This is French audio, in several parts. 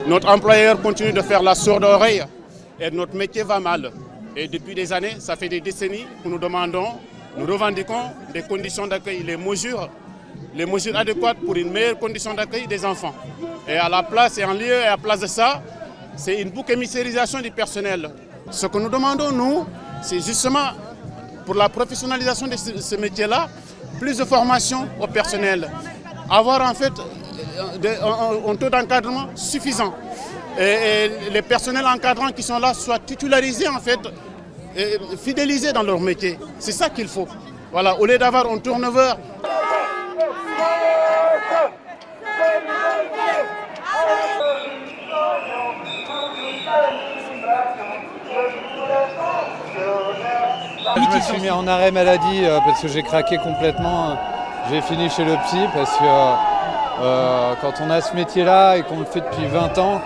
Notre employeur continue de faire la sourde oreille et notre métier va mal. Et depuis des années, ça fait des décennies que nous demandons, nous revendiquons des conditions d'accueil, les mesures adéquates pour une meilleure condition d'accueil des enfants. Et à la place et en lieu et à la place de ça, c'est une bouc émissarisation du personnel. Ce que nous demandons, nous, c'est justement pour la professionnalisation de ce métier-là, plus de formation au personnel. Avoir en fait un taux d'encadrement suffisant. Et les personnels encadrants qui sont là soient titularisés en fait, et fidélisés dans leur métier. C'est ça qu'il faut. Voilà, au lieu d'avoir un turnover. Je me suis mis en arrêt maladie parce que j'ai craqué complètement. J'ai fini chez le psy parce que quand on a ce métier-là et qu'on le fait depuis 20 ans,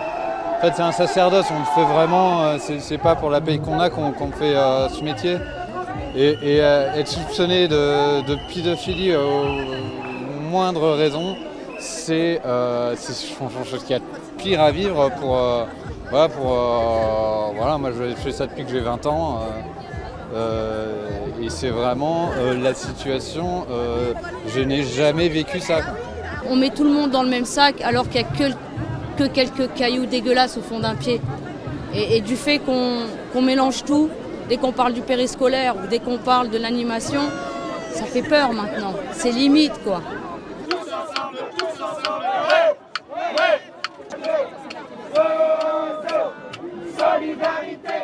en fait c'est un sacerdoce, on le fait vraiment, c'est pas pour la paye qu'on a qu'on fait ce métier. Et être soupçonné de pédophilie aux moindres raisons, c'est chose qu'il y a de pire à vivre voilà, moi je fais ça depuis que j'ai 20 ans. Et c'est vraiment la situation, je n'ai jamais vécu ça. On met tout le monde dans le même sac alors qu'il n'y a que quelques cailloux dégueulasses au fond d'un pied. Et du fait qu'on mélange tout, dès qu'on parle du périscolaire ou dès qu'on parle de l'animation, ça fait peur maintenant. C'est limite quoi. Solidarité.